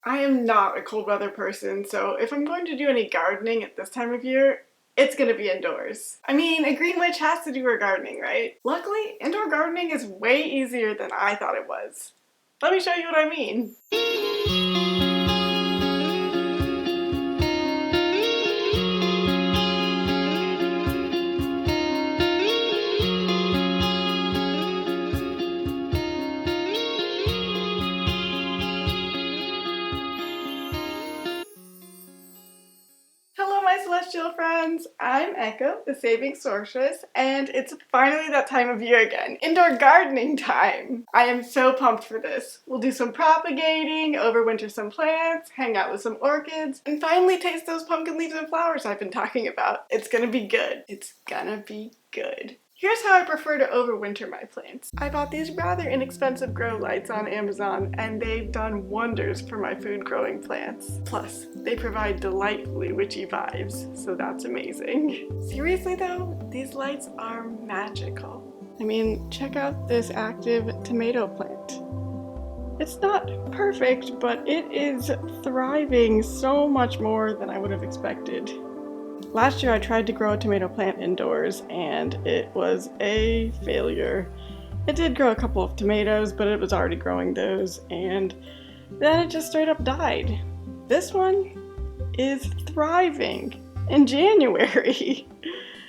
I am not a cold weather person, so if I'm going to do any gardening at this time of year, it's gonna be indoors. I mean, a green witch has to do her gardening, right? Luckily, indoor gardening is way easier than I thought it was. Let me show you what I mean. Hello my celestial friends, I'm Echo, the saving sorceress, and it's finally that time of year again, indoor gardening time! I am so pumped for this. We'll do some propagating, overwinter some plants, hang out with some orchids, and finally taste those pumpkin leaves and flowers I've been talking about. It's gonna be good. It's gonna be good. Here's how I prefer to overwinter my plants. I bought these rather inexpensive grow lights on Amazon and they've done wonders for my food growing plants. Plus, they provide delightfully witchy vibes, so that's amazing. Seriously though, these lights are magical. I mean, check out this active tomato plant. It's not perfect, but it is thriving so much more than I would have expected. Last year I tried to grow a tomato plant indoors and it was a failure. It did grow a couple of tomatoes, but it was already growing those and then it just straight up died. This one is thriving in January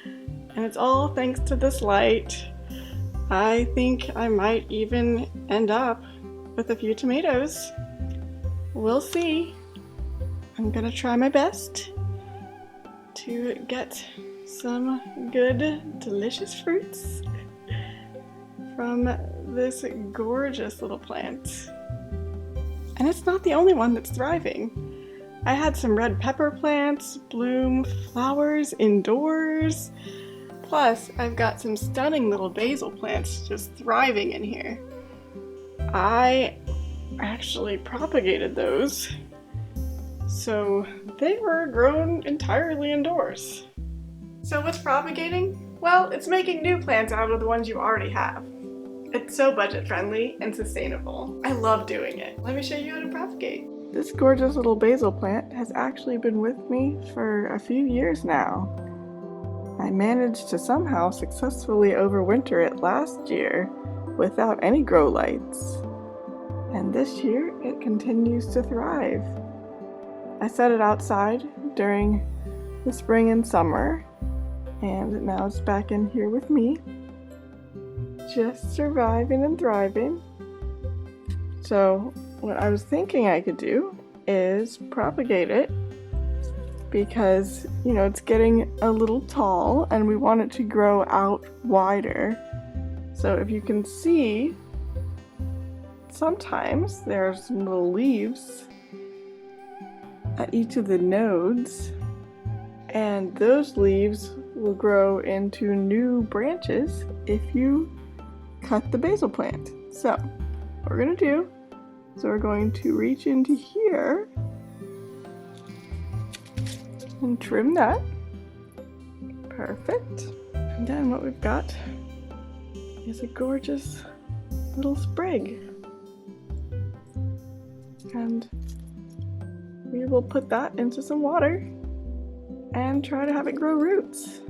and it's all thanks to this light. I think I might even end up with a few tomatoes. We'll see. I'm gonna try my best to get some good, delicious fruits from this gorgeous little plant. And it's not the only one that's thriving. I had some red pepper plants bloom flowers indoors. Plus, I've got some stunning little basil plants just thriving in here. I actually propagated those. So they were grown entirely indoors. So what's propagating? Well, it's making new plants out of the ones you already have. It's so budget friendly and sustainable. I love doing it. Let me show you how to propagate. This gorgeous little basil plant has actually been with me for a few years now. I managed to somehow successfully overwinter it last year without any grow lights. And this year it continues to thrive. I set it outside during the spring and summer, and now it's back in here with me, just surviving and thriving. So what I was thinking I could do is propagate it because, you know, it's getting a little tall and we want it to grow out wider. So if you can see, sometimes there are some little leaves at each of the nodes, and those leaves will grow into new branches if you cut the basil plant. So what we're going to do is we're going to reach into here and trim that. Perfect. And then what we've got is a gorgeous little sprig. And we will put that into some water and try to have it grow roots.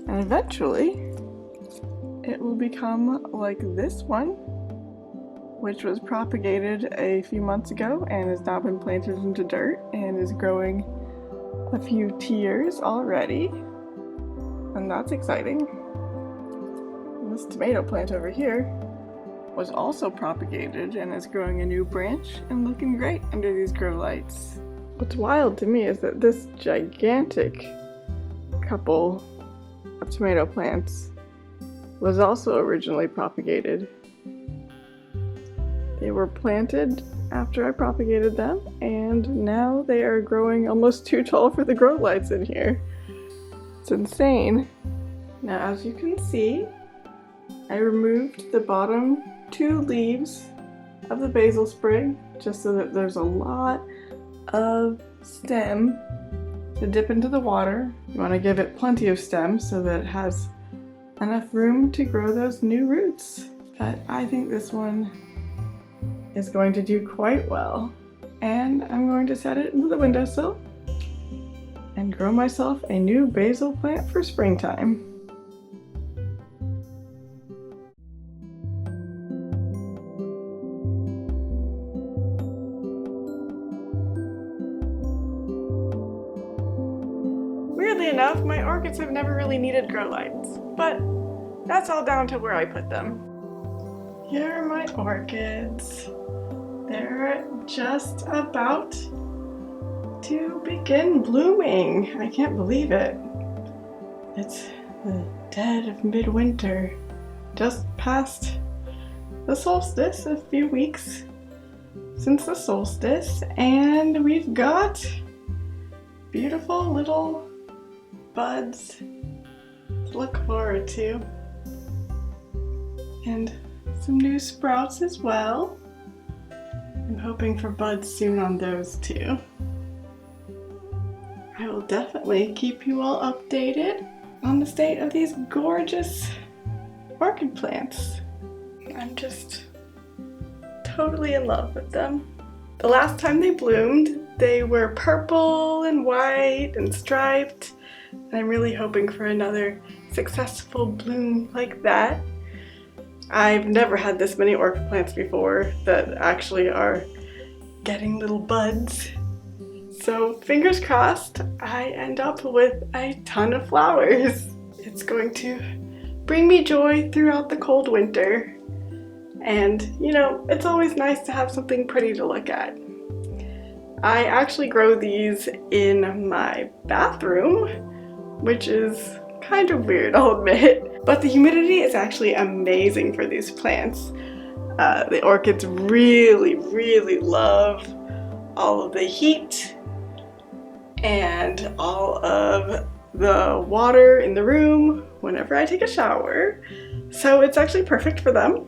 And eventually, it will become like this one, which was propagated a few months ago and has now been planted into dirt and is growing a few tiers already. And that's exciting. And this tomato plant over here was also propagated and is growing a new branch and looking great under these grow lights. What's wild to me is that this gigantic couple of tomato plants was also originally propagated. They were planted after I propagated them and now they are growing almost too tall for the grow lights in here. It's insane. Now as you can see, I removed the bottom 2 leaves of the basil sprig just so that there's a lot of stem to dip into the water. You want to give it plenty of stem so that it has enough room to grow those new roots. But I think this one is going to do quite well. And I'm going to set it into the windowsill and grow myself a new basil plant for springtime. Weirdly enough, my orchids have never really needed grow lights, but that's all down to where I put them. Here are my orchids. They're just about to begin blooming. I can't believe it. It's the dead of midwinter, just past the solstice, a few weeks since the solstice, and we've got beautiful little buds to look forward to, and some new sprouts as well. I'm hoping for buds soon on those too. I will definitely keep you all updated on the state of these gorgeous orchid plants. I'm just totally in love with them. The last time they bloomed, they were purple and white and striped, and I'm really hoping for another successful bloom like that. I've never had this many orchid plants before that actually are getting little buds. So fingers crossed, I end up with a ton of flowers. It's going to bring me joy throughout the cold winter. And you know, it's always nice to have something pretty to look at. I actually grow these in my bathroom, which is kind of weird, I'll admit. But the humidity is actually amazing for these plants. The orchids really, really love all of the heat and all of the water in the room whenever I take a shower. So it's actually perfect for them.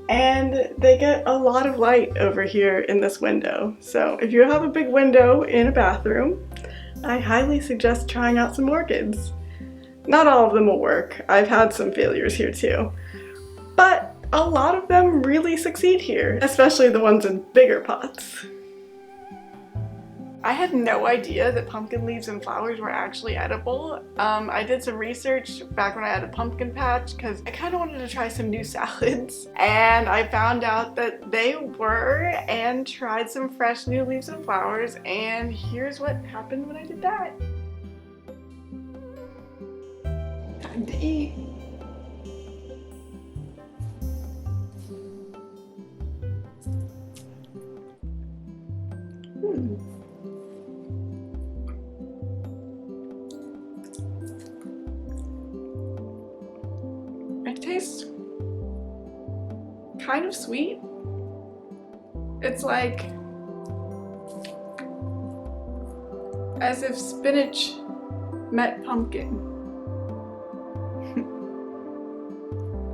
And they get a lot of light over here in this window. So if you have a big window in a bathroom, I highly suggest trying out some orchids. Not all of them will work. I've had some failures here too. But a lot of them really succeed here, especially the ones in bigger pots. I had no idea that pumpkin leaves and flowers were actually edible. I did some research back when I had a pumpkin patch because I kind of wanted to try some new salads, and I found out that they were, and tried some fresh new leaves and flowers, and here's what happened when I did that. Time to eat. It tastes kind of sweet. It's like as if spinach met pumpkin.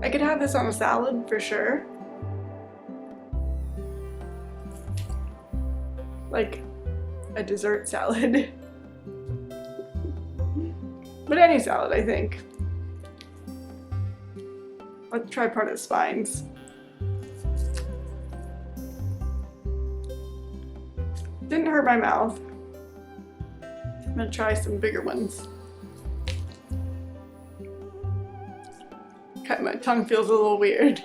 I could have this on a salad for sure. Like a dessert salad. But any salad, I think. Let's try part of the spines. Didn't hurt my mouth. I'm gonna try some bigger ones. Okay, my tongue feels a little weird.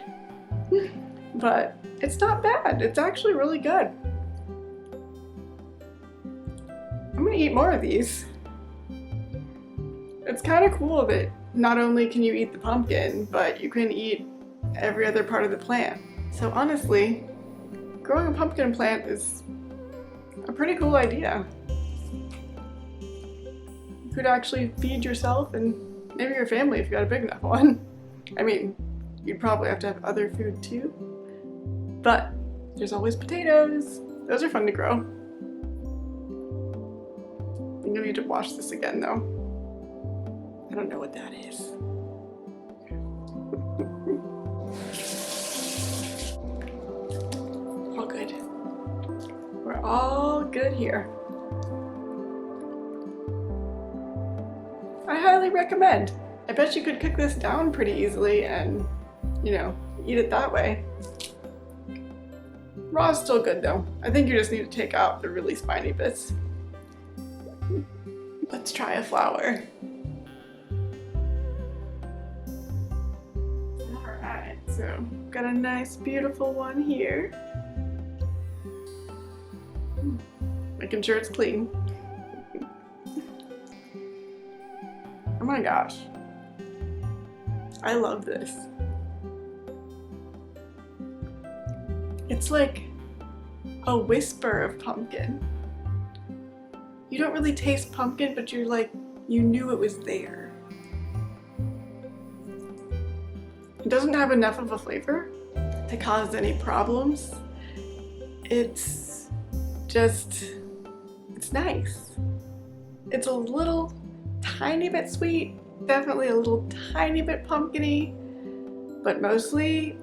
But it's not bad. It's actually really good. I'm gonna eat more of these. It's kind of cool that not only can you eat the pumpkin, but you can eat every other part of the plant. So honestly, growing a pumpkin plant is a pretty cool idea. You could actually feed yourself and maybe your family if you got a big enough one. I mean, you'd probably have to have other food too, but there's always potatoes. Those are fun to grow. I'm gonna need to wash this again though. I don't know what that is. All good. We're all good here. I highly recommend. I bet you could cook this down pretty easily and, you know, eat it that way. Raw is still good though. I think you just need to take out the really spiny bits. Let's try a flower. Alright, so got a nice beautiful one here. Making sure it's clean. Oh my gosh. I love this. It's like a whisper of pumpkin. You don't really taste pumpkin, but you're like, you knew it was there. It doesn't have enough of a flavor to cause any problems. It's just, it's nice. It's a little tiny bit sweet, definitely a little tiny bit pumpkin-y, but mostly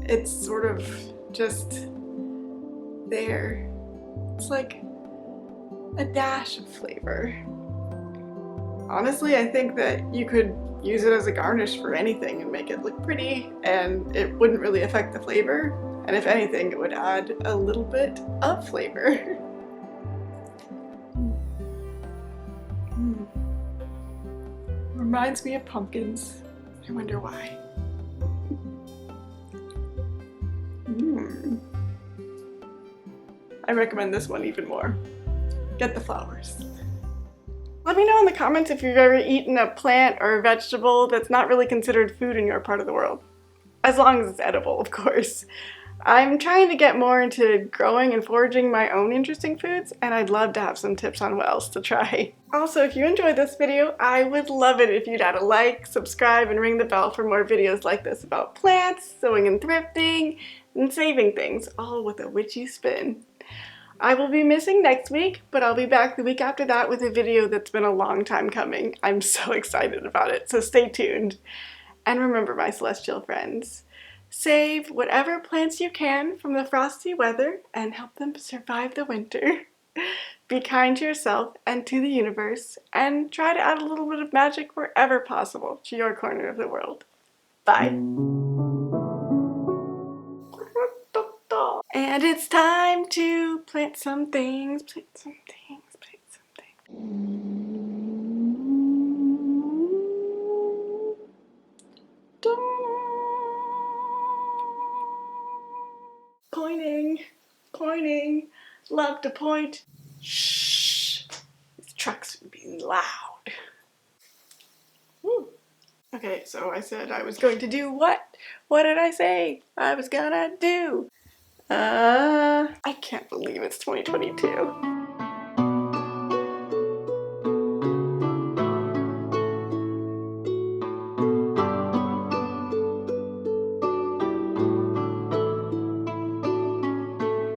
it's sort of just there. It's like a dash of flavor. Honestly, I think that you could use it as a garnish for anything and make it look pretty, and it wouldn't really affect the flavor, and if anything, it would add a little bit of flavor. Reminds me of pumpkins. I wonder why. I recommend this one even more. Get the flowers. Let me know in the comments if you've ever eaten a plant or a vegetable that's not really considered food in your part of the world. As long as it's edible, of course. I'm trying to get more into growing and foraging my own interesting foods, and I'd love to have some tips on what else to try. Also, if you enjoyed this video, I would love it if you'd add a like, subscribe, and ring the bell for more videos like this about plants, sewing and thrifting, and saving things, all with a witchy spin. I will be missing next week, but I'll be back the week after that with a video that's been a long time coming. I'm so excited about it, so stay tuned. And remember, my celestial friends, save whatever plants you can from the frosty weather and help them survive the winter. Be kind to yourself and to the universe, and try to add a little bit of magic wherever possible to your corner of the world. Bye. And it's time to plant some things, plant some things, plant some things. Pointing, pointing, love to point. Shh, these trucks are being loud. Woo. Okay, so I said I was going to do what? What did I say I was gonna do? I can't believe it's 2022.